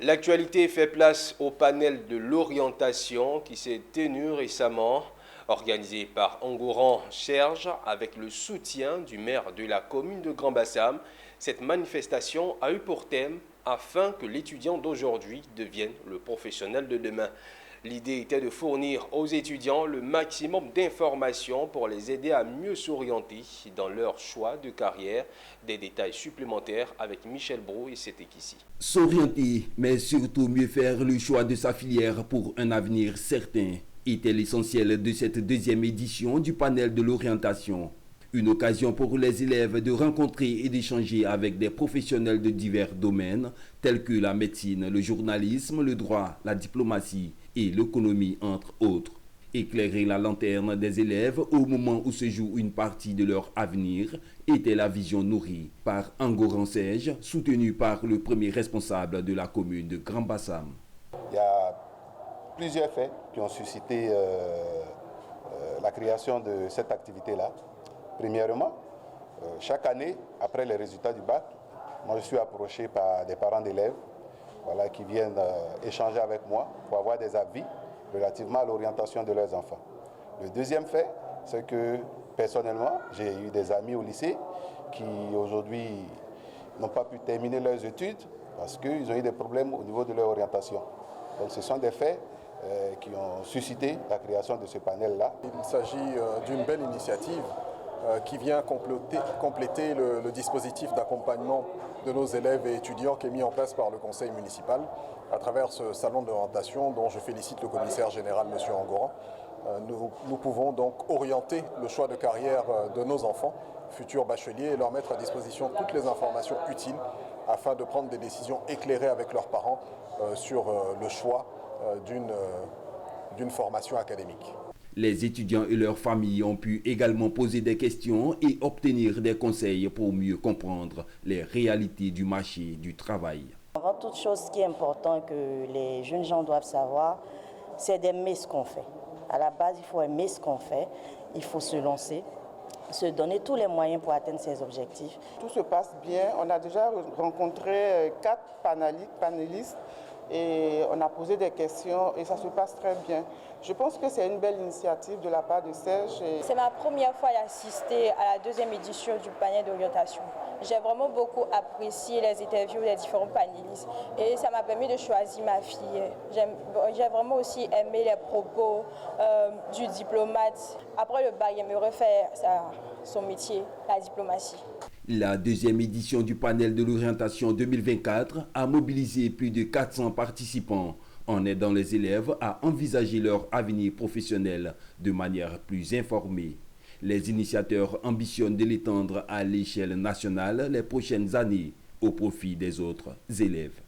L'actualité fait place au panel de l'orientation qui s'est tenu récemment, organisé par Engoran Serge avec le soutien du maire de la commune de Grand-Bassam. Cette manifestation a eu pour thème afin que l'étudiant d'aujourd'hui devienne le professionnel de demain. L'idée était de fournir aux étudiants le maximum d'informations pour les aider à mieux s'orienter dans leur choix de carrière. Des détails supplémentaires avec Michel Brou et c'était ici. S'orienter, mais surtout mieux faire le choix de sa filière pour un avenir certain, était l'essentiel de cette deuxième édition du panel de l'orientation. Une occasion pour les élèves de rencontrer et d'échanger avec des professionnels de divers domaines tels que la médecine, le journalisme, le droit, la diplomatie et l'économie entre autres. Éclairer la lanterne des élèves au moment où se joue une partie de leur avenir était la vision nourrie par Engoran Serge, soutenu par le premier responsable de la commune de Grand-Bassam. Il y a plusieurs faits qui ont suscité la création de cette activité-là. Premièrement, chaque année, après les résultats du bac, moi je suis approché par des parents d'élèves qui viennent échanger avec moi pour avoir des avis relativement à l'orientation de leurs enfants. Le deuxième fait, c'est que personnellement, j'ai eu des amis au lycée qui aujourd'hui n'ont pas pu terminer leurs études parce qu'ils ont eu des problèmes au niveau de leur orientation. Donc ce sont des faits qui ont suscité la création de ce panel-là. Il s'agit d'une belle initiative qui vient compléter le dispositif d'accompagnement de nos élèves et étudiants qui est mis en place par le conseil municipal à travers ce salon d'orientation dont je félicite le commissaire général, M. Engoran. Nous pouvons donc orienter le choix de carrière de nos enfants, futurs bacheliers, et leur mettre à disposition toutes les informations utiles afin de prendre des décisions éclairées avec leurs parents sur le choix d'une formation académique. Les étudiants et leurs familles ont pu également poser des questions et obtenir des conseils pour mieux comprendre les réalités du marché du travail. Avant toute chose, ce qui est important que les jeunes gens doivent savoir, c'est d'aimer ce qu'on fait. À la base, il faut aimer ce qu'on fait, il faut se lancer, se donner tous les moyens pour atteindre ses objectifs. Tout se passe bien. On a déjà rencontré 4 panélistes et on a posé des questions et ça se passe très bien. Je pense que c'est une belle initiative de la part de Serge. C'est ma première fois d'assister à la deuxième édition du panel d'orientation. J'ai vraiment beaucoup apprécié les interviews des différents panélistes et ça m'a permis de choisir ma fille. J'ai vraiment aussi aimé les propos du diplomate. Après le bac, il aimerait faire son métier, la diplomatie. La deuxième édition du panel de l'orientation 2024 a mobilisé plus de 400 participants en aidant les élèves à envisager leur avenir professionnel de manière plus informée. Les initiateurs ambitionnent de l'étendre à l'échelle nationale les prochaines années au profit des autres élèves.